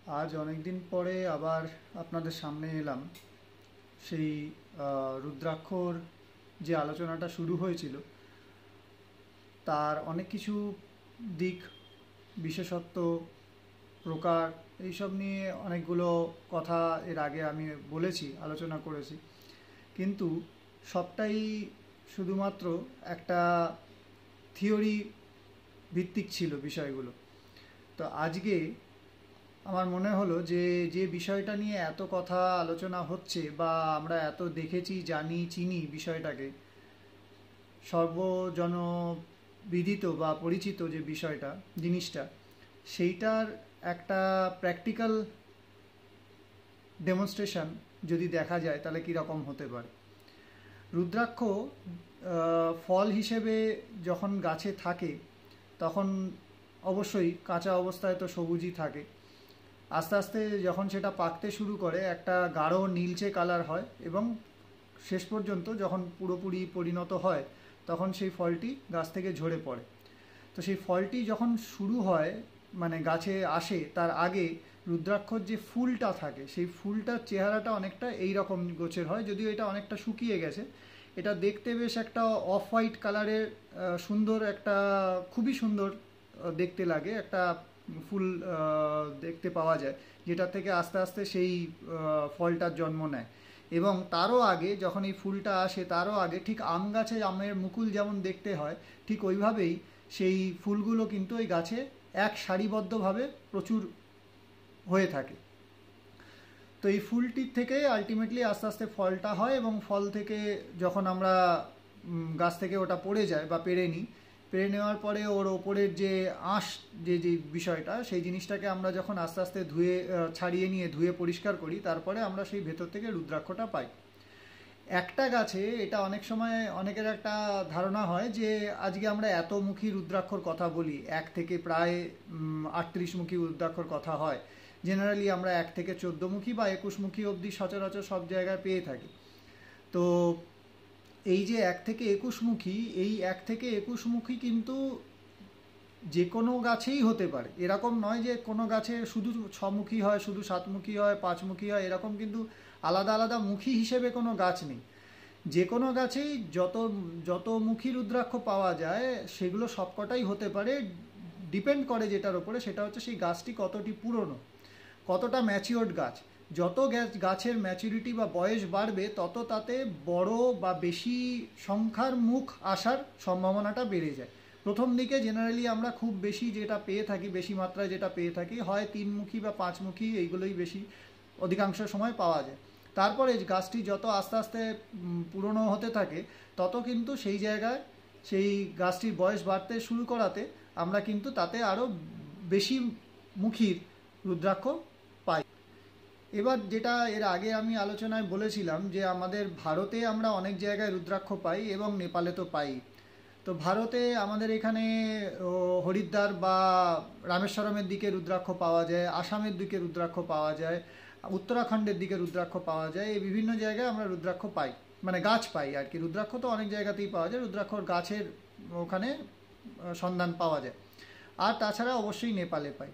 আজ অনেক দিন পরে আবার আপনাদের সামনে এলাম। সেই রুদ্রাক্ষর যে আলোচনাটা শুরু হয়েছিল তার অনেক কিছু দিক, বিশেষত্ব, প্রকার, এইসব নিয়ে অনেকগুলো কথা এর আগে আমি বলেছি, আলোচনা করেছি। কিন্তু সবটাই শুধুমাত্র একটা থিওরি ভিত্তিক ছিল বিষয়গুলো। তো আজকে আমার মনে হলো যে যে বিষয়টা নিয়ে এত কথা আলোচনা হচ্ছে বা আমরা এত দেখেছি, জানি, চিনি বিষয়টাকে, সর্বজনবিদিত বা পরিচিত যে বিষয়টা, জিনিসটা, সেইটার একটা প্র্যাকটিক্যাল ডেমনস্ট্রেশন যদি দেখা যায় তাহলে কীরকম হতে পারে। রুদ্রাক্ষ ফল হিসেবে যখন গাছে থাকে তখন অবশ্যই কাঁচা অবস্থায় তো সবুজই থাকে। আস্তে আস্তে যখন সেটা পাকতে শুরু করে একটা গাঢ় নীলচে কালার হয় এবং শেষ পর্যন্ত যখন পুরোপুরি পরিণত হয় তখন সেই ফলটি গাছ থেকে ঝরে পড়ে। তো সেই ফলটি যখন শুরু হয়, মানে গাছে আসে, তার আগে রুদ্রাক্ষর যে ফুলটা থাকে সেই ফুলটার চেহারাটা অনেকটা এই রকম গোছের হয়, যদিও এটা অনেকটা শুকিয়ে গেছে। এটা দেখতে বেশ একটা অফ হোয়াইট কালারের, সুন্দর একটা, খুবই সুন্দর দেখতে লাগে একটা ফুল দেখতে পাওয়া যায়, যেটা থেকে আস্তে আস্তে সেই ফলটার জন্ম নেয়। এবং তারও আগে যখন এই ফুলটা আসে তারও আগে ঠিক আম গাছে আমের মুকুল যেমন দেখতে হয়, ঠিক ওইভাবেই সেই ফুলগুলো কিন্তু ওই গাছে এক সারিবদ্ধভাবে প্রচুর হয়ে থাকে। তো এই ফুলটির থেকে আলটিমেটলি আস্তে আস্তে ফলটা হয় এবং ফল থেকে যখন আমরা গাছ থেকে ওটা পড়ে যায় বা পেড়ে নিই, পেড়ে নেওয়ার পরে ওর ওপরের যে আঁশ, যে যে বিষয়টা, সেই জিনিসটাকে আমরা যখন আস্তে আস্তে ধুয়ে ছাড়িয়ে নিয়ে ধুয়ে পরিষ্কার করি, তারপরে আমরা সেই ভেতর থেকে রুদ্রাক্ষটা পাই। একটা গাছে এটা অনেক সময় অনেকের একটা ধারণা হয় যে আজকে আমরা এত মুখী রুদ্রাক্ষর কথা বলি, এক থেকে প্রায় 38 মুখী রুদ্রাক্ষর কথা হয়। জেনারেলি আমরা 1 থেকে 14 মুখী বা 21 মুখী অবধি সচরাচর সব জায়গায় পেয়ে থাকি। তো এই যে 1 থেকে 21 মুখী, এই 1 থেকে 21 মুখী কিন্তু যে কোনো গাছেই হতে পারে। এরকম নয় যে কোনো গাছে শুধু 6 মুখী হয়, শুধু 7 মুখী হয়, 5 মুখী হয়, এরকম কিন্তু আলাদা আলাদা মুখী হিসেবে কোনো গাছ নেই। যে কোনো গাছেই যত যত মুখী রুদ্রাক্ষ পাওয়া যায় সেগুলো সবকটাই হতে পারে। ডিপেন্ড করে যেটার ওপরে, সেটা হচ্ছে সেই গাছটি কতটি পুরনো, কতটা ম্যাচিওর্ড গাছ। যত গাছের ম্যাচুরিটি বা বয়স বাড়বে তত তাতে বড় বা বেশি সংখ্যার মুখ আসার সম্ভাবনাটা বেড়ে যায়। প্রথম দিকে জেনারেলি আমরা খুব বেশি যেটা পেয়ে থাকি, বেশি মাত্রায় যেটা পেয়ে থাকি, হয় 3 মুখী বা 5 মুখী, এইগুলোই বেশি অধিকাংশ সময় পাওয়া যায়। তারপরে গাছটি যত আস্তে আস্তে পুরনো হতে থাকে তত কিন্তু সেই জায়গায় সেই গাছটির বয়স বাড়তে শুরু করাতে আমরা কিন্তু তাতে আরও বেশি মুখীর রুদ্রাক্ষ পাই। এবার যেটা এর আগে আমি আলোচনায় বলেছিলাম যে আমাদের ভারতে আমরা অনেক জায়গায় রুদ্রাক্ষ পাই এবং নেপালে তো পাই। তো ভারতে আমাদের এখানে হরিদ্বার বা রামেশ্বরমের দিকে রুদ্রাক্ষ পাওয়া যায়, আসামের দিকে রুদ্রাক্ষ পাওয়া যায়, উত্তরাখণ্ডের দিকে রুদ্রাক্ষ পাওয়া যায়। এই বিভিন্ন জায়গায় আমরা রুদ্রাক্ষ পাই, মানে গাছ পাই আর কি। রুদ্রাক্ষ তো অনেক জায়গাতেই পাওয়া যায়, রুদ্রাক্ষর গাছের ওখানে সন্ধান পাওয়া যায়। আর তাছাড়া অবশ্যই নেপালে পাই।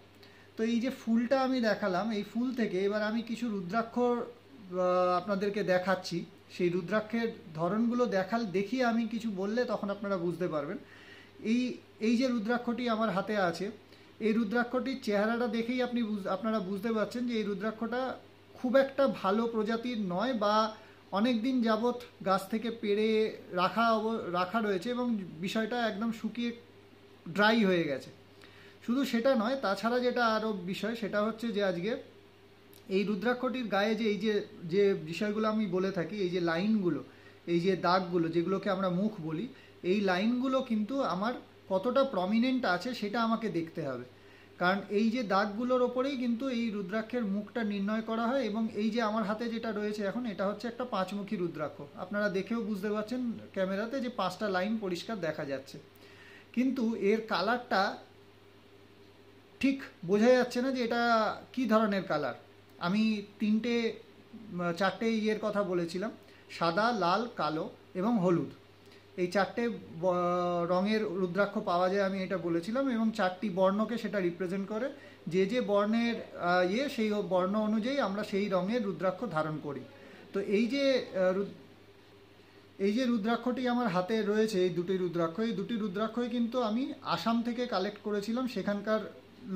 তো এই যে ফুলটা আমি দেখালাম, এই ফুল থেকে এবার আমি কিছু রুদ্রাক্ষর আপনাদেরকে দেখাচ্ছি। সেই রুদ্রাক্ষের ধরনগুলো দেখিয়ে আমি কিছু বললে তখন আপনারা বুঝতে পারবেন। এই এই যে রুদ্রাক্ষটি আমার হাতে আছে, এই রুদ্রাক্ষটির চেহারাটা দেখেই আপনারা বুঝতে পারছেন যে এই রুদ্রাক্ষটা খুব একটা ভালো প্রজাতির নয় বা অনেক দিন যাবৎ গাছ থেকে পেড়ে রাখা রয়েছে এবং বিষয়টা একদম শুকিয়ে ড্রাই হয়ে গেছে। শুধু সেটা নয়, তাছাড়া যেটা আরও বিষয় সেটা হচ্ছে যে আজকে এই রুদ্রাক্ষটির গায়ে যে এই যে যে বিষয়গুলো আমি বলে থাকি, এই যে লাইনগুলো, এই যে দাগগুলো, যেগুলোকে আমরা মুখ বলি, এই লাইনগুলো কিন্তু আমার কতটা প্রমিনেন্ট আছে সেটা আমাকে দেখতে হবে। কারণ এই যে দাগগুলোর ওপরেই কিন্তু এই রুদ্রাক্ষের মুখটা নির্ণয় করা হয়। এবং এই যে আমার হাতে যেটা রয়েছে এখন, এটা হচ্ছে একটা 5 মুখী রুদ্রাক্ষ। আপনারা দেখেও বুঝতে পারছেন ক্যামেরাতে যে 5টা লাইন পরিষ্কার দেখা যাচ্ছে, কিন্তু এর কালারটা ঠিক বোঝা যাচ্ছে না যে এটা কি ধরনের কালার। আমি 4টে ইয়ের কথা বলেছিলাম, সাদা, লাল, কালো এবং হলুদ। এই 4টে রঙের রুদ্রাক্ষ পাওয়া যায়, আমি এটা বলেছিলাম, এবং 4টি বর্ণকে সেটা রিপ্রেজেন্ট করে। যে যে বর্ণের সেই বর্ণ অনুযায়ী আমরা সেই রঙের রুদ্রাক্ষ ধারণ করি। তো এই যে রুদ্রাক্ষটি আমার হাতে রয়েছে, এই দুটি রুদ্রাক্ষই কিন্তু আমি আসাম থেকে কালেক্ট করেছিলাম। সেখানকার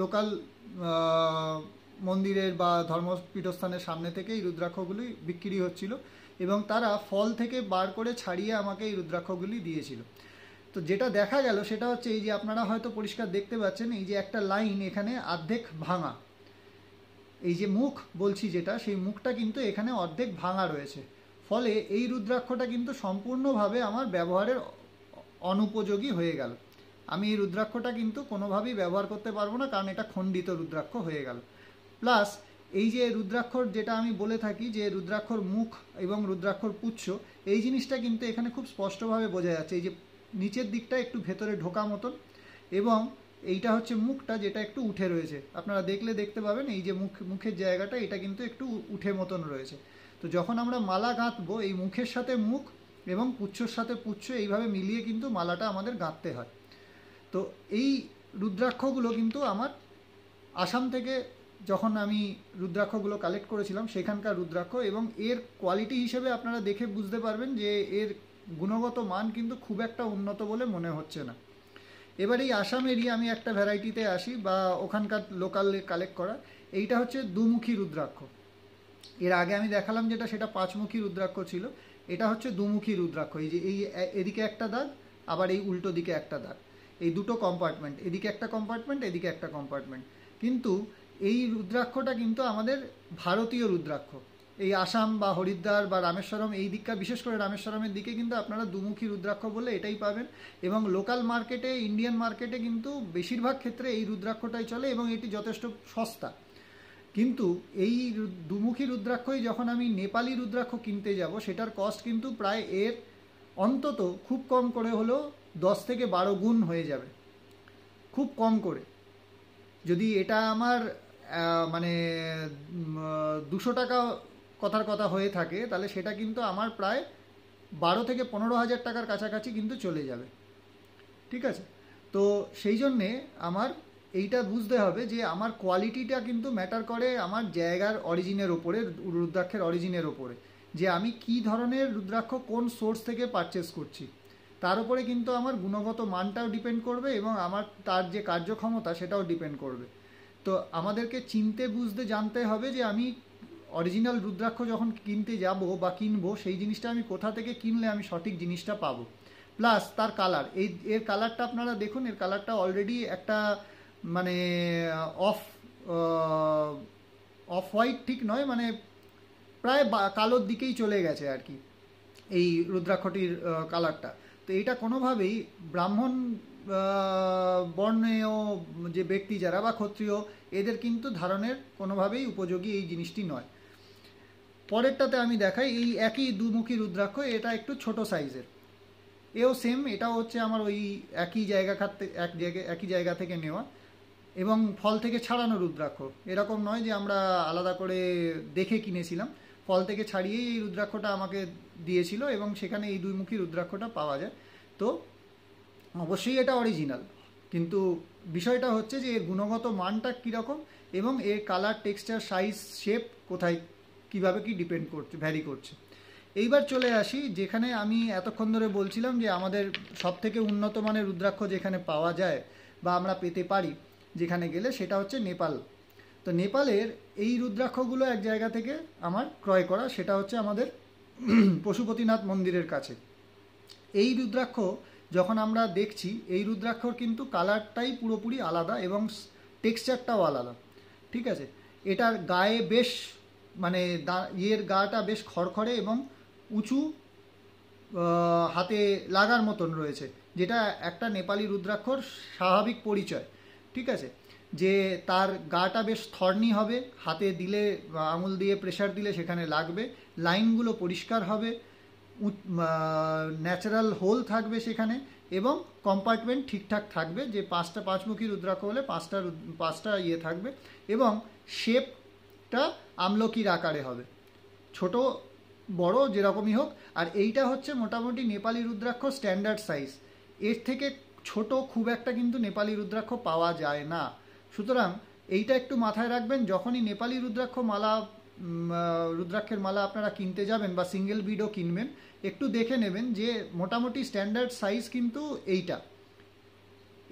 লোকাল মন্দিরের বা ধর্মপীঠস্থানের সামনে থেকে এই রুদ্রাক্ষগুলি বিক্রি হচ্ছিল, এবং তারা ফল থেকে বার করে ছাড়িয়ে আমাকে এই রুদ্রাক্ষগুলি দিয়েছিল। তো যেটা দেখা গেল সেটা হচ্ছে, এই যে আপনারা হয়তো পরিষ্কার দেখতে পাচ্ছেন, এই যে একটা লাইন এখানে অর্ধেক ভাঙা, এই যে মুখ বলছি যেটা, সেই মুখটা কিন্তু এখানে অর্ধেক ভাঙা রয়েছে। ফলে এই রুদ্রাক্ষটা কিন্তু সম্পূর্ণভাবে আমার ব্যবহারের অনুপযোগী হয়ে গেল। আমি এই রুদ্রাক্ষটা কিন্তু কোনোভাবেই ব্যবহার করতে পারবো না, কারণ এটা খণ্ডিত রুদ্রাক্ষ হয়ে গেল। প্লাস এই যে রুদ্রাক্ষর যেটা আমি বলে থাকি যে রুদ্রাক্ষর মুখ এবং রুদ্রাক্ষর পুচ্ছ, এই জিনিসটা কিন্তু এখানে খুব স্পষ্টভাবে বোঝা যাচ্ছে। এই যে নিচের দিকটা একটু ভেতরে ঢোকা মতন, এবং এইটা হচ্ছে মুখটা যেটা একটু উঠে রয়েছে। আপনারা দেখলে দেখতে পাবেন এই যে মুখের জায়গাটা, এটা কিন্তু একটু উঠে মতন রয়েছে। তো যখন আমরা মালা গাঁথবো, এই মুখের সাথে মুখ এবং পুচ্ছর সাথে পুচ্ছ এইভাবে মিলিয়ে কিন্তু মালাটা আমাদের গাঁথতে হয়। তো এই রুদ্রাক্ষগুলো কিন্তু আমার আসাম থেকে যখন আমি রুদ্রাক্ষগুলো কালেক্ট করেছিলাম সেখানকার রুদ্রাক্ষ, এবং এর কোয়ালিটি হিসেবে আপনারা দেখে বুঝতে পারবেন যে এর গুণগত মান কিন্তু খুব একটা উন্নত বলে মনে হচ্ছে না। এবার এই আসামেরই আমি একটা ভ্যারাইটিতে আসি, বা ওখানকার লোকাল কালেক্ট করা। এইটা হচ্ছে দুমুখী রুদ্রাক্ষ। এর আগে আমি দেখালাম যেটা, সেটা 5মুখী রুদ্রাক্ষ ছিল। এটা হচ্ছে দুমুখী রুদ্রাক্ষ। এই যে এদিকে একটা দাগ, আবার এই উল্টো দিকে একটা দাগ, এই দুটো কম্পার্টমেন্ট, এদিকে একটা কম্পার্টমেন্ট, এদিকে একটা কম্পার্টমেন্ট। কিন্তু এই রুদ্রাক্ষটা কিন্তু আমাদের ভারতীয় রুদ্রাক্ষ। এই আসাম বা হরিদ্বার বা রামেশ্বরম এই দিকটা, বিশেষ করে রামেশ্বরমের দিকে কিন্তু আপনারা দুমুখী রুদ্রাক্ষ বললে এটাই পাবেন। এবং লোকাল মার্কেটে, ইন্ডিয়ান মার্কেটে কিন্তু বেশিরভাগ ক্ষেত্রে এই রুদ্রাক্ষটাই চলে, এবং এটি যথেষ্ট সস্তা। কিন্তু এই দুমুখী রুদ্রাক্ষই যখন আমি নেপালি রুদ্রাক্ষ কিনতে যাব, সেটার কস্ট কিন্তু প্রায় এর অন্তত খুব কম করে হলেও 10 থেকে 12 গুণ হয়ে যাবে, খুব কম করে। যদি এটা আমার মানে 200 টাকা কথার কথা হয়ে থাকে, তাহলে সেটা কিন্তু আমার প্রায় 12 থেকে 15,000 টাকার কাছাকাছি কিন্তু চলে যাবে। ঠিক আছে? তো সেই জন্যে আমার এইটা বুঝতে হবে যে আমার কোয়ালিটিটা কিন্তু ম্যাটার করে আমার জায়গার অরিজিনের ওপরে, রুদ্রাক্ষের অরিজিনের ওপরে, যে আমি কি ধরনের রুদ্রাক্ষ কোন সোর্স থেকে পারচেস করছি, তার উপরে কিন্তু আমার গুণগত মানটাও ডিপেন্ড করবে, এবং আমার তার যে কার্যক্ষমতা সেটাও ডিপেন্ড করবে। তো আমাদেরকে চিনতে বুঝতে জানতে হবে যে আমি অরিজিনাল রুদ্রাক্ষ যখন কিনতে যাব বা কিনবো, সেই জিনিসটা আমি কোথা থেকে কিনলে আমি সঠিক জিনিসটা পাবো। প্লাস তার কালার, এর কালারটা আপনারা দেখুন, এর কালারটা অলরেডি একটা মানে অফ হোয়াইট ঠিক নয়, মানে প্রায় কালোর দিকেই চলে গেছে আর কি এই রুদ্রাক্ষটির কালারটা। তো এটা কোনোভাবেই ব্রাহ্মণ বর্ণেয় যে ব্যক্তি যারা বা ক্ষত্রিয়, এদের কিন্তু ধারণের কোনোভাবেই উপযোগী এই জিনিসটি নয়। পরেরটাতে আমি দেখাই এই একই দুমুখী রুদ্রাক্ষ, এটা একটু ছোট সাইজের, এও সেম, এটাও হচ্ছে আমার ওই একই জায়গা থেকে নেওয়া, এবং ফল থেকে ছাড়ানো রুদ্রাক্ষ। এরকম নয় যে আমরা আলাদা করে দেখে কিনেছিলাম, ফল থেকে ছাড়িয়েই এই রুদ্রাক্ষটা আমাকে দিয়েছিল, এবং সেখানে এই দুইমুখী রুদ্রাক্ষটা পাওয়া যায়। তো অবশ্যই এটা অরিজিনাল, কিন্তু বিষয়টা হচ্ছে যে এর গুণগত মানটা কীরকম, এবং এর কালার, টেক্সচার, সাইজ, শেপ কোথায় কিভাবে কি ডিপেন্ড করছে, ভ্যারি করছে। এইবার চলে আসি যেখানে আমি এতক্ষণ ধরে বলছিলাম যে আমাদের সবথেকে উন্নত মানের রুদ্রাক্ষ যেখানে পাওয়া যায় বা আমরা পেতে পারি যেখানে গেলে, সেটা হচ্ছে নেপাল। তো নেপালের এই রুদ্রাক্ষগুলো এক জায়গা থেকে আমার ক্রয় করা, সেটা হচ্ছে আমাদের পশুপতিনাথ মন্দিরের কাছে। এই রুদ্রাক্ষ যখন আমরা দেখছি, এই রুদ্রাক্ষর কিন্তু কালারটাই পুরোপুরি আলাদা এবং টেক্সচারটাও আলাদা। ঠিক আছে? এটার গায়ে বেশ মানে গাটা বেশ খড়খড়ে এবং উঁচু, হাতে লাগার মতন রয়েছে, যেটা একটা নেপালি রুদ্রাক্ষর স্বাভাবিক পরিচয়। ঠিক আছে? যে তার গাটা বেশ থর্নি হবে, হাতে দিলে, আঙুল দিয়ে প্রেসার দিলে সেখানে লাগবে, লাইনগুলো পরিষ্কার হবে, ন্যাচারাল হোল থাকবে সেখানে, এবং কম্পার্টমেন্ট ঠিকঠাক থাকবে, যে 5টা 5মুখী রুদ্রাক্ষ হলে 5টা ইয়ে থাকবে, এবং শেপটা আমলকির আকারে হবে, ছোট বড় যেরকমই হোক। আর এইটা হচ্ছে মোটামুটি নেপালি রুদ্রাক্ষ স্ট্যান্ডার্ড সাইজ, এর থেকে ছোট খুব একটা কিন্তু নেপালি রুদ্রাক্ষ পাওয়া যায় না। সুতরাং এইটা একটু মাথায় রাখবেন, যখনই নেপালি রুদ্রাক্ষের মালা আপনারা কিনতে যাবেন বা সিঙ্গেল বিডও কিনবেন, একটু দেখে নেবেন যে মোটামুটি স্ট্যান্ডার্ড সাইজ কিন্তু এইটা,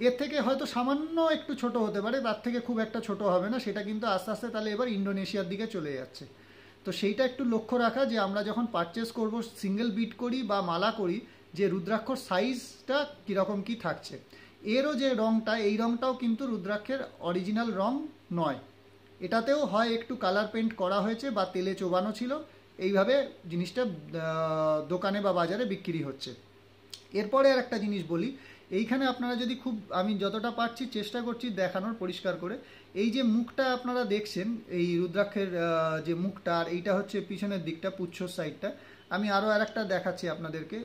এর থেকে হয়তো সামান্য একটু ছোট হতে পারে, তার থেকে খুব একটা ছোট হবে না, সেটা কিন্তু আস্তে আস্তে তাহলে এবার ইন্দোনেশিয়ার দিকে চলে যাচ্ছে। তো সেইটা একটু লক্ষ্য রাখা যে আমরা যখন পারচেস করব, সিঙ্গেল বিট করি বা মালা করি, যে রুদ্রাক্ষর সাইজটা কীরকম কী থাকছে। এরও যে রঙটা, এই রঙটাও কিন্তু রুদ্রাক্ষের অরিজিনাল রং নয়, এটাতেও হয় একটু কালার পেন্ট করা হয়েছে বা তেলে চোবানো ছিল, এইভাবে জিনিসটা দোকানে বা বাজারে বিক্রি হচ্ছে। এরপরে আর একটা জিনিস বলি, এইখানে আপনারা যদি খুব, আমি যতটা পারছি চেষ্টা করছি দেখানোর পরিষ্কার করে, এই যে মুখটা আপনারা দেখছেন, এই রুদ্রাক্ষের যে মুখটা, আর এইটা হচ্ছে পিছনের দিকটা, পুচ্ছর সাইডটা, আমি আরও আর একটা দেখাচ্ছি আপনাদেরকে,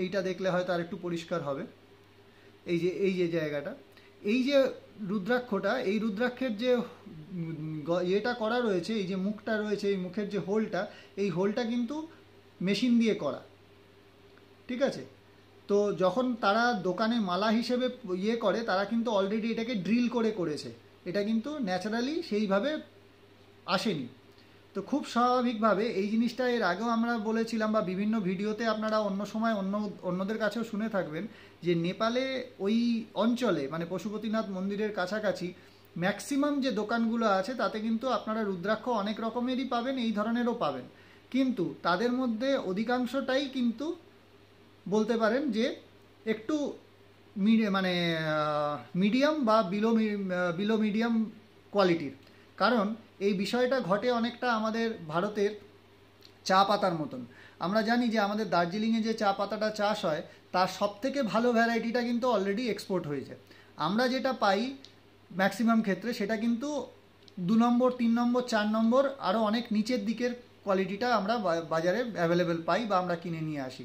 এইটা দেখলে হয়তো আর একটু পরিষ্কার হবে। এই যে জায়গাটা, এই যে রুদ্রাক্ষটা, এই রুদ্রাক্ষের যে ইয়েটা করা রয়েছে, এই যে মুখটা রয়েছে, এই মুখের যে হোলটা, এই হোলটা কিন্তু মেশিন দিয়ে করা, ঠিক আছে। তো যখন তারা দোকানে মালা হিসেবে ইয়ে করে, তারা কিন্তু অলরেডি এটাকে ড্রিল করে করেছে, এটা কিন্তু ন্যাচারালি সেইভাবে আসেনি। তো খুব স্বাভাবিকভাবে এই জিনিসটা এর আগেও আমরা বলেছিলাম বা বিভিন্ন ভিডিওতে আপনারা অন্য সময় অন্যদের কাছেও শুনে থাকবেন, যে নেপালে ওই অঞ্চলে মানে পশুপতিনাথ মন্দিরের কাছাকাছি ম্যাক্সিমাম যে দোকানগুলো আছে, তাতে কিন্তু আপনারা রুদ্রাক্ষ অনেক রকমেরই পাবেন, এই ধরনেরও পাবেন, কিন্তু তাদের মধ্যে অধিকাংশটাই কিন্তু বলতে পারেন যে একটু মানে মিডিয়াম বা বিলো মিডিয়াম কোয়ালিটির। কারণ এই বিষয়টা ঘটে অনেকটা আমাদের ভারতের চা পাতার মতন। আমরা জানি যে আমাদের দার্জিলিংয়ে যে চা পাতাটা চাষ হয়, তার সবথেকে ভালো ভ্যারাইটিটা কিন্তু অলরেডি এক্সপোর্ট হয়েছে। আমরা যেটা পাই ম্যাক্সিমাম ক্ষেত্রে, সেটা কিন্তু 2 নম্বর 3 নম্বর 4 নম্বর আরও অনেক নিচের দিকের কোয়ালিটিটা আমরা বাজারে অ্যাভেলেবেল পাই বা আমরা কিনে নিয়ে আসি।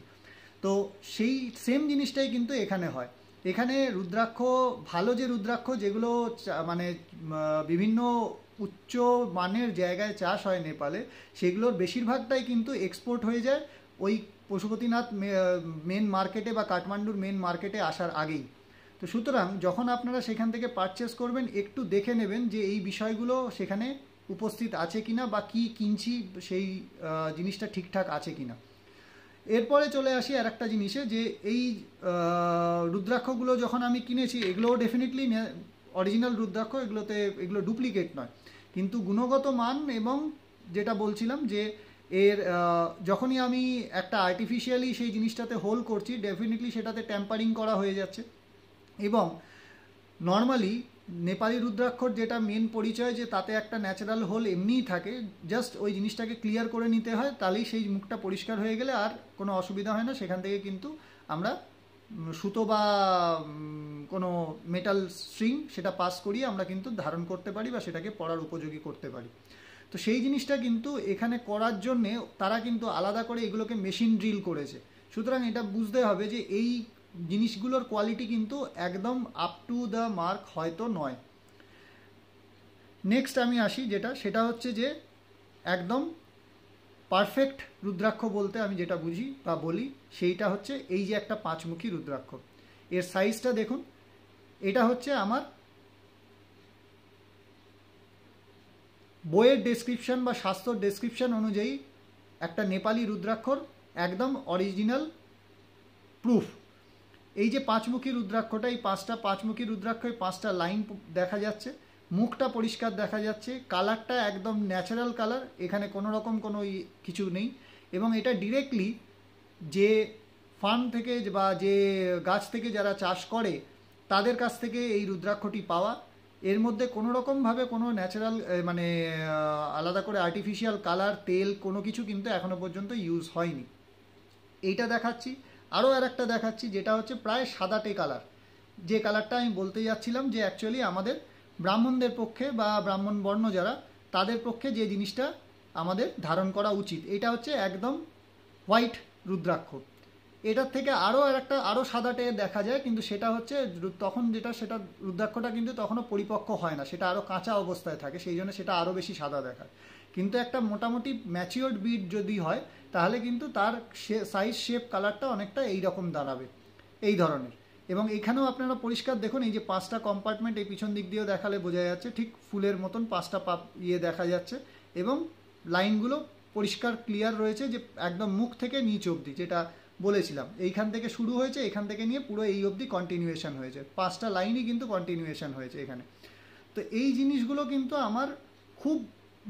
তো সেই সেম জিনিসটাই কিন্তু এখানে হয়। এখানে রুদ্রাক্ষ, ভালো যে রুদ্রাক্ষ যেগুলো মানে বিভিন্ন উচ্চ মানের জায়গায় চাষ হয় নেপালে, সেগুলোর বেশিরভাগটাই কিন্তু এক্সপোর্ট হয়ে যায় ওই পশুপতিনাথ মেন মার্কেটে বা কাঠমান্ডুর মেন মার্কেটে আসার আগেই। তো সুতরাং যখন আপনারা সেখান থেকে পারচেস করবেন, একটু দেখে নেবেন যে এই বিষয়গুলো সেখানে উপস্থিত আছে কিনা, বা কি কিনছি সেই জিনিসটা ঠিকঠাক আছে কিনা। এরপরে চলে আসি আর একটা জিনিসে, যে এই রুদ্রাক্ষগুলো যখন আমি কিনেছি, এগুলোও ডেফিনেটলি অরিজিনাল রুদ্রাক্ষ, এগুলো ডুপ্লিকেট নয়, কিন্তু গুণগত মান এবং যেটা বলছিলাম যে এর যখনই আমি একটা আর্টিফিশিয়ালি সেই জিনিসটাতে হোল করছি, ডেফিনেটলি সেটাতে ট্যাম্পারিং করা হয়ে যাচ্ছে। এবং নর্মালি নেপালি রুদ্রাক্ষর যেটা মেন পরিচয়, যে তাতে একটা ন্যাচারাল হোল এমনিই থাকে, জাস্ট ওই জিনিসটাকে ক্লিয়ার করে নিতে হয়, তাহলেই সেই মুখটা পরিষ্কার হয়ে গেলে আর কোনো অসুবিধা হয় না। সেখান থেকে কিন্তু আমরা সুতো বা কোনো মেটাল স্ট্রিং সেটা পাস করিয়ে আমরা কিন্তু ধারণ করতে পারি বা সেটাকে পরার উপযোগী করতে পারি। তো সেই জিনিসটা কিন্তু এখানে করার জন্যে তারা কিন্তু আলাদা করে এগুলোকে মেশিন ড্রিল করেছে। সুতরাং এটা বুঝতে হবে যে এই জিনিসগুলোর কোয়ালিটি কিন্তু একদম আপ টু দ্য মার্ক হয়তো নয়। নেক্সট আমি আসি, সেটা হচ্ছে যে একদম পারফেক্ট রুদ্রাক্ষ বলতে আমি যেটা বুঝি বা বলি, সেইটা হচ্ছে এই যে একটা 5মুখী রুদ্রাক্ষ, এর সাইজটা দেখুন। এটা হচ্ছে আমার বইয়ের ডেসক্রিপশন বা শাস্ত্রর ডেসক্রিপশন অনুযায়ী একটা নেপালি রুদ্রাক্ষর একদম অরিজিনাল প্রুফ। এই যে 5মুখী রুদ্রাক্ষটা, এই 5মুখী রুদ্রাক্ষ, এই 5টা লাইন দেখা যাচ্ছে, মুখটা পরিষ্কার দেখা যাচ্ছে, কালারটা একদম ন্যাচারাল কালার, এখানে কোনো রকম কোনো কিছু নেই। এবং এটা ডিরেক্টলি যে ফার্ম থেকে বা যে গাছ থেকে যারা চাষ করে তাদের কাছ থেকে এই রুদ্রাক্ষটি পাওয়া। এর মধ্যে কোনো রকমভাবে কোনো ন্যাচারাল মানে আলাদা করে আর্টিফিশিয়াল কালার, তেল কোনো কিছু কিন্তু এখনও পর্যন্ত ইউজ হয়নি। এইটা দেখাচ্ছি। আরও আর একটা দেখাচ্ছি, যেটা হচ্ছে প্রায় সাদাটে কালার, যে কালারটা আমি বলতে যাচ্ছিলাম যে অ্যাকচুয়ালি আমাদের ব্রাহ্মণদের পক্ষে বা ব্রাহ্মণ বর্ণ যারা, তাদের পক্ষে যে জিনিসটা আমাদের ধারণ করা উচিত, এটা হচ্ছে একদম হোয়াইট রুদ্রাক্ষ। এটার থেকে আরও সাদাটে দেখা যায়, কিন্তু সেটা হচ্ছে তখন সেটা রুদ্রাক্ষটা কিন্তু তখনও পরিপক্ক হয় না, সেটা আরও কাঁচা অবস্থায় থাকে, সেই জন্য সেটা আরও বেশি সাদা দেখায়। কিন্তু একটা মোটামুটি ম্যাচিওর্ড বিট যদি হয় তাহলে কিন্তু তার সাইজ শেপ কালারটা অনেকটা এই রকম দাঁড়াবে, এই ধরনের। এবং এখানেও আপনারা পরিষ্কার দেখুন, এই যে 5টা কম্পার্টমেন্ট এই পিছন দিক দিয়েও দেখালে বোঝা যাচ্ছে, ঠিক ফুলের মতন 5টা দেখা যাচ্ছে, এবং লাইনগুলো পরিষ্কার ক্লিয়ার রয়েছে, যে একদম মুখ থেকে নিচ অবধি, যেটা বলেছিলাম এইখান থেকে শুরু হয়েছে, এখান থেকে নিয়ে পুরো এই অবধি কন্টিনিউয়েশন হয়েছে, 5টা লাইনই কিন্তু কন্টিনিউয়েশন হয়েছে এখানে। তো এই জিনিসগুলো কিন্তু আমার খুব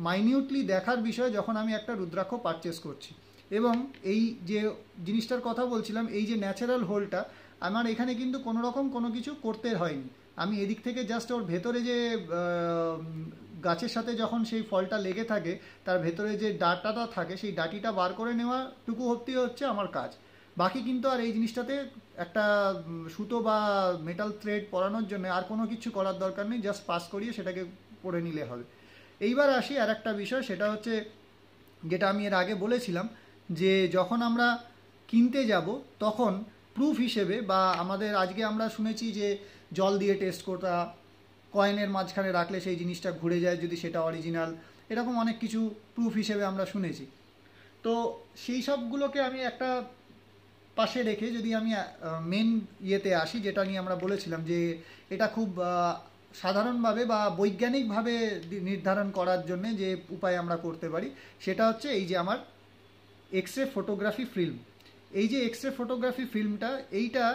মাইনিউটলি দেখার বিষয় যখন আমি একটা রুদ্রাক্ষ পারচেস করছি। এবং এই যে জিনিসটার কথা বলছিলাম, এই যে ন্যাচারাল হোলটা, আমার এখানে কিন্তু কোনো রকম কোনো কিছু করতে হয়নি। আমি এদিক থেকে জাস্ট ওর ভেতরে যে গাছের সাথে যখন সেই ফলটা লেগে থাকে, তার ভেতরে যে ডাটাটা থাকে, সেই ডাটিটা বার করে নেওয়াটুকু হচ্ছে আমার কাজ। বাকি কিন্তু আর এই জিনিসটাতে একটা সুতো বা মেটাল থ্রেড পরানোর জন্য আর কোনো কিছু করার দরকার নেই, জাস্ট পাস করিয়ে সেটাকে পরে নিলে হবে। এইবার আসি আর একটা বিষয়, সেটা হচ্ছে যেটা আমি এর আগে বলেছিলাম, যে যখন আমরা কিনতে যাব তখন প্রুফ হিসেবে, বা আমাদের আজকে আমরা শুনেছি যে জল দিয়ে টেস্ট করা, কয়েনের মাঝখানে রাখলে সেই জিনিসটা ঘুরে যায় যদি সেটা অরিজিনাল, এরকম অনেক কিছু প্রুফ হিসেবে আমরা শুনেছি। তো সেই সবগুলোকে আমি একটা পাশে রেখে যদি আমি মেন ইয়েতে আসি, যেটা নিয়ে আমরা বলেছিলাম যে এটা খুব সাধারণভাবে বা বৈজ্ঞানিকভাবে নির্ধারণ করার জন্য যে উপায় আমরা করতে পারি, সেটা হচ্ছে এই যে আমার এক্স রে ফটোগ্রাফি ফিল্ম। এই যে এক্স রে ফটোগ্রাফি ফিল্মটা, এইটা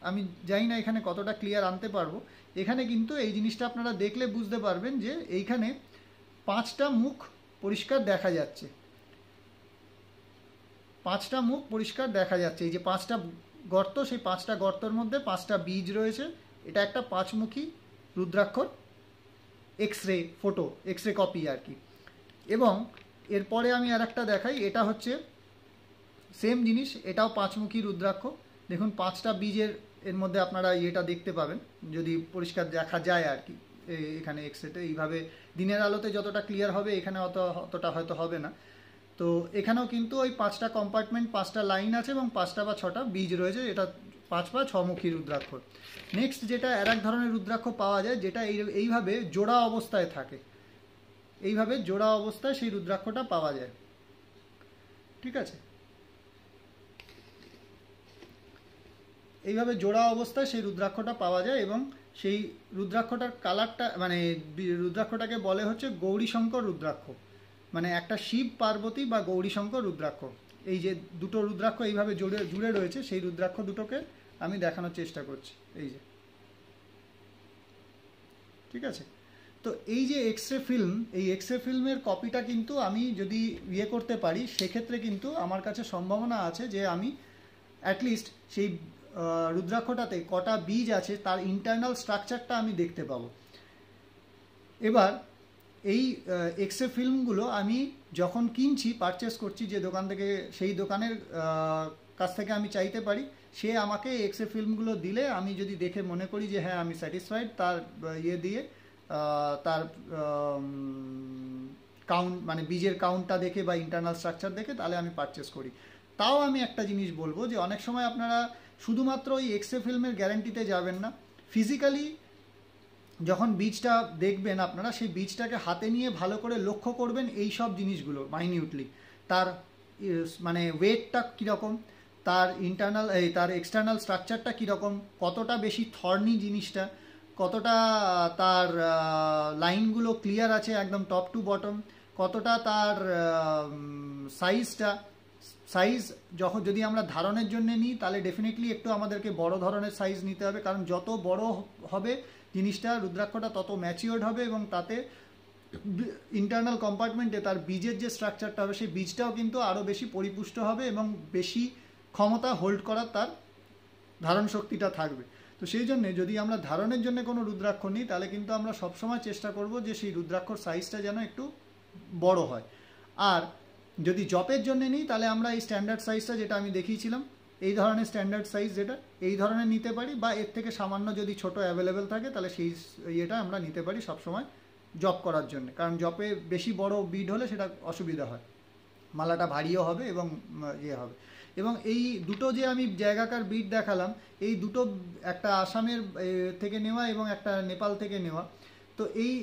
আমি জানি না এখানে কতটা ক্লিয়ার আনতে পারবো। এখানে কিন্তু এই জিনিসটা আপনারা দেখলে বুঝতে পারবেন যে এইখানে 5টা মুখ পরিষ্কার দেখা যাচ্ছে, 5টা মুখ পরিষ্কার দেখা যাচ্ছে। এই যে 5টা গর্ত, সেই 5টা গর্তর মধ্যে 5টা বীজ রয়েছে। এটা একটা 5মুখী রুদ্রাক্ষর X ray photo, X ray copy আর কি। এবং এরপরে আমি আর একটা দেখাই, এটা হচ্ছে সেম জিনিস, এটাও 5মুখী রুদ্রাক্ষ। দেখুন 5টা বীজের এর মধ্যে আপনারা ইয়েটা দেখতে পাবেন, যদি পরিষ্কার দেখা যায় আর কি। এখানে এক্স রেতে এইভাবে দিনের আলোতে যতটা ক্লিয়ার হবে, এখানে অতটা হয়তো হবে না। তো এখানেও কিন্তু ওই 5টা কম্পার্টমেন্ট, 5টা লাইন আছে এবং 5টা বা 6টা বীজ রয়েছে। এটা 5 বা 6মুখী রুদ্রাক্ষ। নেক্সট যেটা আর এক ধরনের রুদ্রাক্ষ পাওয়া যায়, যেটা এইভাবে জোড়া অবস্থায় থাকে, এইভাবে জোড়া অবস্থায় সেই রুদ্রাক্ষটা পাওয়া যায়। ঠিক আছে, এইভাবে জোড়া অবস্থায় সেই রুদ্রাক্ষটা পাওয়া যায়। এবং সেই রুদ্রাক্ষটার কালারটা, মানে রুদ্রাক্ষটাকে বলে হচ্ছে গৌরীশঙ্কর রুদ্রাক্ষ, মানে একটা শিব পার্বতী বা গৌরীশঙ্কর রুদ্রাক্ষ। এই যে দুটো রুদ্রাক্ষ এইভাবে জুড়ে রয়েছে, সেই রুদ্রাক্ষ দুটোকে আমি দেখানোর চেষ্টা করছি, এই যে। ঠিক আছে, তো এই যে এক্স রে ফিল্ম, এই এক্স রে ফিল্মের কপিটা কিন্তু আমি যদি ইয়ে করতে পারি, সেক্ষেত্রে কিন্তু আমার কাছে সম্ভাবনা আছে যে আমি অ্যাটলিস্ট সেই রুদ্রাক্ষটাতে কটা বীজ আছে তার ইন্টারনাল স্ট্রাকচারটা আমি দেখতে পাবো। এবার এই এক্স রে ফিল্মগুলো আমি যখন কিনছি, পারচেস করছি যে দোকান থেকে, সেই দোকানের কাছ থেকে আমি চাইতে পারি, সে আমাকে এক্স রে ফিল্মগুলো দিলে আমি যদি দেখে মনে করি যে হ্যাঁ আমি স্যাটিসফাইড, তার ইয়ে দিয়ে তার কাউন্ট, মানে বীজের কাউন্টটা দেখে বা ইন্টারনাল স্ট্রাকচার দেখে, তাহলে আমি পারচেস করি। তাও আমি একটা জিনিস বলবো, যে অনেক সময় আপনারা শুধুমাত্র ওই এক্স রে ফিল্মের গ্যারান্টিতে যাবেন না, ফিজিক্যালি যখন বীজটা দেখবেন আপনারা, সেই বীজটাকে হাতে নিয়ে ভালো করে লক্ষ্য করবেন এই সব জিনিসগুলো মাইনিউটলি। তার মানে ওয়েটটা কীরকম, তার ইন্টারনাল তার এক্সটার্নাল স্ট্রাকচারটা কীরকম, কতটা বেশি থর্নি জিনিসটা, কতটা তার লাইনগুলো ক্লিয়ার আছে একদম টপ টু বটম, কতটা তার সাইজ যদি আমরা ধারণের জন্য নিই, তাহলে ডেফিনেটলি একটু আমাদেরকে বড় ধরনের সাইজ নিতে হবে, কারণ যত বড় হবে জিনিসটা, রুদ্রাক্ষটা তত ম্যাচিওর্ড হবে, এবং তাতে ইন্টারনাল কম্পার্টমেন্টে তার বীজের যে স্ট্রাকচারটা হবে, সেই বীজটাও কিন্তু আরও বেশি পরিপুষ্ট হবে এবং বেশি ক্ষমতা হোল্ড করার তার ধারণ শক্তিটা থাকবে। তো সেই জন্যে যদি আমরা ধারণের জন্য কোনো রুদ্রাক্ষ নিই, তাহলে কিন্তু আমরা সবসময় চেষ্টা করব যে সেই রুদ্রাক্ষর সাইজটা যেন একটু বড় হয়। আর যদি জপের জন্য নিই, তাহলে আমরা এই স্ট্যান্ডার্ড সাইজটা, যেটা আমি দেখিয়েছিলাম, এই ধরনের স্ট্যান্ডার্ড সাইজ যেটা, এই ধরনের নিতে পারি, বা এর থেকে সামান্য যদি ছোট অ্যাভেলেবেল থাকে, তাহলে সেই ইয়েটা আমরা নিতে পারি সবসময় জপ করার জন্য। কারণ জপে বেশি বড় বিড হলে সেটা অসুবিধা হয়, মালাটা ভারীও হবে এবং ইয়ে হবে। এবং এই দুটো যে আমি জায়গাকার বিট দেখালাম, এই দুটো একটা আসামের থেকে নেওয়া এবং একটা নেপাল থেকে নেওয়া। তো এই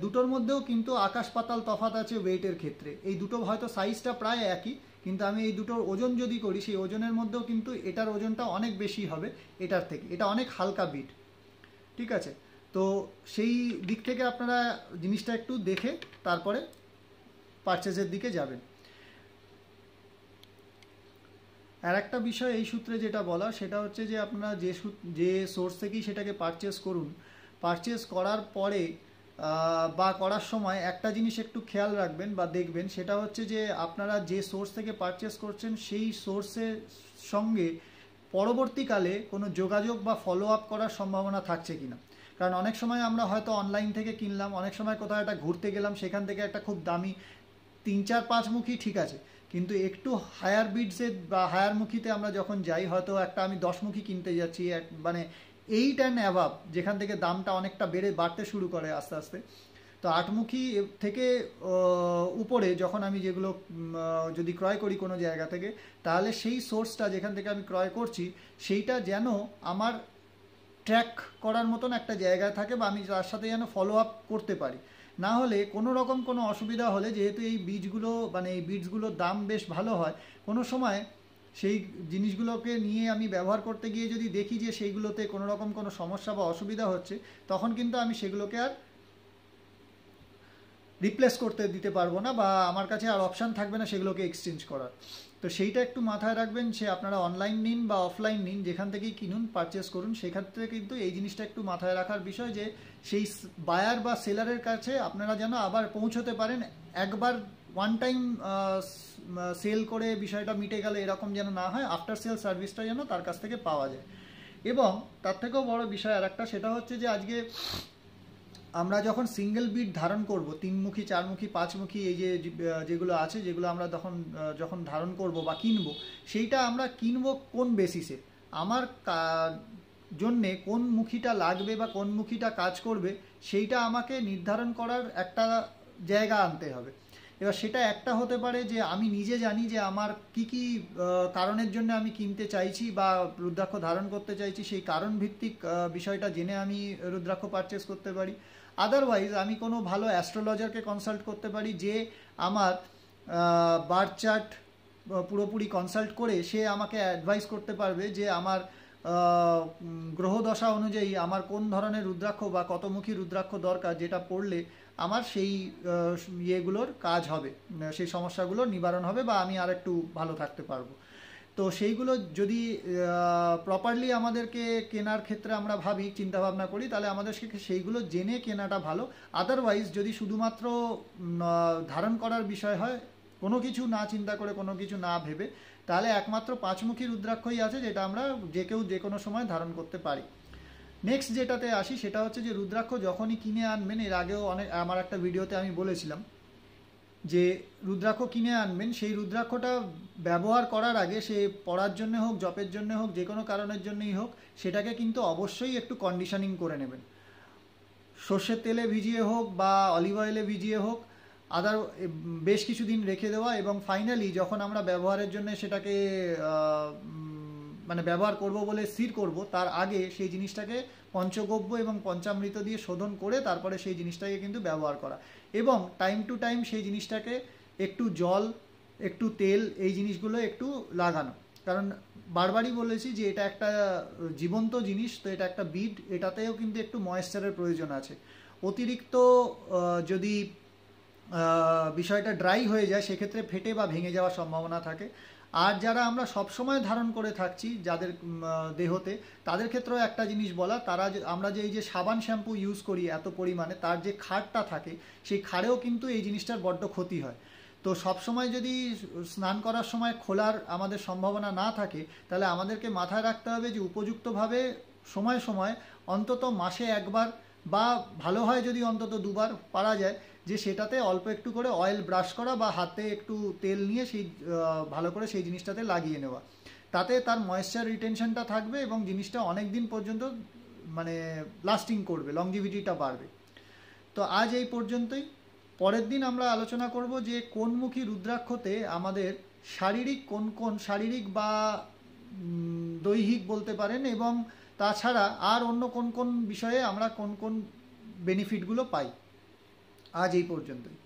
দুটোর মধ্যেও কিন্তু আকাশ পাতাল তফাৎ আছে ওয়েটের ক্ষেত্রে। এই দুটো হয়তো সাইজটা প্রায় একই, কিন্তু আমি এই দুটোর ওজন যদি করি সেই ওজনের মধ্যেও কিন্তু এটার ওজনটা অনেক বেশি হবে এটার থেকে। এটা অনেক হালকা বিট, ঠিক আছে। তো সেই দিক থেকে আপনারা জিনিসটা একটু দেখে তারপরে পারচেজের দিকে যাবেন। আর একটা বিষয় এই সূত্রে যেটা বলা সেটা হচ্ছে যে আপনারা যে সোর্স থেকেই সেটাকে পারচেস করুন, পারচেস করার পরে বা করার সময় একটা জিনিস একটু খেয়াল রাখবেন বা দেখবেন, সেটা হচ্ছে যে আপনারা যে সোর্স থেকে পারচেস করছেন সেই সোর্সের সঙ্গে পরবর্তীকালে কোনো যোগাযোগ বা ফলো আপ করার সম্ভাবনা থাকছে কিনা। কারণ অনেক সময় আমরা হয়তো অনলাইন থেকে কিনলাম, অনেক সময় কোথাও একটা ঘুরতে গেলাম, সেখান থেকে একটা খুব দামি 3-4-5 মুখী ঠিক আছে, কিন্তু একটু হায়ার বিডসে বা হায়ার মুখীতে আমরা যখন যাই, হয়তো একটা আমি 10 মুখী কিনতে যাচ্ছি, মানে 8 অ্যান্ড অ্যাভাব, যেখান থেকে দামটা অনেকটা বাড়তে শুরু করে আস্তে আস্তে। তো 8 মুখী থেকে উপরে যখন আমি যেগুলো যদি ক্রয় করি কোনো জায়গা থেকে, তাহলে সেই সোর্সটা যেখান থেকে আমি ক্রয় করছি সেইটা যেন আমার ট্র্যাক করার মতন একটা জায়গায় থাকে, বা আমি তার সাথে যেন ফলো আপ করতে পারি। না হলে কোনো রকম কোনো অসুবিধা হলে, যেহেতু এই বীজগুলো মানে এই বিটসগুলোর দাম বেশ ভালো হয়, কোনো সময় সেই জিনিসগুলোকে নিয়ে আমি ব্যবহার করতে গিয়ে যদি দেখি যে সেইগুলোতে কোনো রকম কোনো সমস্যা বা অসুবিধা হচ্ছে, তখন কিন্তু আমি সেগুলোকে আর রিপ্লেস করতে দিতে পারবো না, বা আমার কাছে আর অপশান থাকবে না সেগুলোকে এক্সচেঞ্জ করার। তো সেইটা একটু মাথায় রাখবেন, সে আপনারা অনলাইন নিন বা অফলাইন নিন, যেখান থেকেই কিনুন পারচেস করুন, সেক্ষেত্রে কিন্তু এই জিনিসটা একটু মাথায় রাখার বিষয় যে সেই বায়ার বা সেলারের কাছে আপনারা যেন আবার পৌঁছতে পারেন। একবার ওয়ান টাইম সেল করে বিষয়টা মিটে গেলে এরকম যেন না হয়, আফটার সেল সার্ভিসটা যেন তার কাছ থেকে পাওয়া যায়। এবং তার থেকেও বড় বিষয় আর একটা, সেটা হচ্ছে যে আজকে আমরা যখন সিঙ্গেল বিট ধারণ করব, 3 মুখী 4 মুখী 5 মুখী এই যেগুলো আছে, যেগুলো আমরা যখন ধারণ করব বা কিনবো, সেইটা আমরা কিনবো কোন বেসিসে, আমার জন্যে কোন মুখীটা লাগবে বা কোন মুখীটা কাজ করবে, সেইটা আমাকে নির্ধারণ করার একটা জায়গা আনতে হবে। এবার সেটা একটা হতে পারে যে আমি নিজে জানি যে আমার কি কি কারণের জন্য আমি কিনতে চাইছি বা রুদ্রাক্ষ ধারণ করতে চাইছি, সেই কারণ ভিত্তিক বিষয়টা জেনে আমি রুদ্রাক্ষ পারচেস করতে পারি। আদারওয়াইজ আমি কোনো ভালো অ্যাস্ট্রোলজারকে কনসাল্ট করতে পারি, যে আমার বার্থ চার্ট পুরোপুরি কনসাল্ট করে সে আমাকে অ্যাডভাইস করতে পারবে যে আমার গ্রহ দশা অনুযায়ী আমার কোন ধরনের রুদ্রাক্ষ বা কতমুখী রুদ্রাক্ষ দরকার, যেটা পড়লে আমার সেই ইয়েগুলোর কাজ হবে, সেই সমস্যাগুলোর নিবারণ হবে, বা আমি আর একটু ভালো থাকতে পারবো। তো সেইগুলো যদি প্রপারলি আমাদেরকে কেনার ক্ষেত্রে আমরা ভাবি, চিন্তাভাবনা করি, তাহলে আমাদেরকে সেইগুলো জেনে কেনাটা ভালো। আদারওয়াইজ যদি শুধুমাত্র ধারণ করার বিষয় হয়, কোনো কিছু না চিন্তা করে, কোনো কিছু না ভেবে, তাহলে একমাত্র 5 মুখী রুদ্রাক্ষই আছে, যেটা আমরা যে কেউ যে কোনো সময় ধারণ করতে পারি। নেক্সট যেটাতে আসি, সেটা হচ্ছে যে রুদ্রাক্ষ যখনই কিনে আনবেন, এর আগেও আমার একটা ভিডিওতে আমি বলেছিলাম যে রুদ্রাক্ষ কিনে আনবেন, সেই রুদ্রাক্ষটা ব্যবহার করার আগে, সে পড়ার জন্য হোক, জপের জন্য হোক, যে কোনো কারণের জন্যই হোক, সেটাকে কিন্তু অবশ্যই একটু কন্ডিশনিং করে নেবেন। সর্ষের তেলে ভিজিয়ে হোক বা অলিভ অয়েলে ভিজিয়ে হোক, বেশ কিছুদিন রেখে দেওয়া, এবং ফাইনালি যখন আমরা ব্যবহারের জন্য সেটাকে মানে ব্যবহার করব বলে স্থির করব, তার আগে সেই জিনিসটাকে পঞ্চগব্য এবং পঞ্চামৃত দিয়ে শোধন করে তারপরে সেই জিনিসটাকে কিন্তু ব্যবহার করা, এবং টাইম টু টাইম সেই জিনিসটাকে একটু জল, একটু তেল, এই জিনিসগুলো একটু লাগানো। কারণ বারবারই বলেছি যে এটা একটা জীবন্ত জিনিস, তো এটা একটা বিড, এটাতেও কিন্তু একটু ময়েশ্চারের প্রয়োজন আছে। অতিরিক্ত যদি বিষয়টা ড্রাই হয়ে যায়, সেক্ষেত্রে ফেটে বা ভেঙে যাওয়ার সম্ভাবনা থাকে। আর যারা আমরা সবসময় ধারণ করে থাকছি যাদের দেহতে, তাদের ক্ষেত্রেও একটা জিনিস বলা, আমরা যে এই যে সাবান শ্যাম্পু ইউজ করি এত পরিমাণে, তার যে খাড়টা থাকে, সেই খাড়েও কিন্তু এই জিনিসটার বড্ড ক্ষতি হয়। তো সবসময় যদি স্নান করার সময় খোলার আমাদের সম্ভাবনা না থাকে, তাহলে আমাদেরকে মাথায় রাখতে হবে যে উপযুক্তভাবে সময় সময়, অন্তত মাসে একবার, বা ভালো হয় যদি অন্তত 2বার পারা যায়, যে সেটাতে অল্প একটু করে অয়েল ব্রাশ করা বা হাতে একটু তেল নিয়ে সেই ভালো করে সেই জিনিসটাতে লাগিয়ে নেওয়া। তাতে তার ময়েশ্চার রিটেনশনটা থাকবে এবং জিনিসটা অনেক দিন পর্যন্ত মানে লাস্টিং করবে, লংজিভিটিটা বাড়বে। তো আজ এই পর্যন্তই। পরের দিন আমরা আলোচনা করব যে কোনমুখী রুদ্রাক্ষতে আমাদের শারীরিক বা দৈহিক বলতে পারেন, এবং তাছাড়া আর অন্য কোন কোন বিষয়ে আমরা কোন কোন বেনিফিটগুলো পাই। আজ এই পর্যন্তই।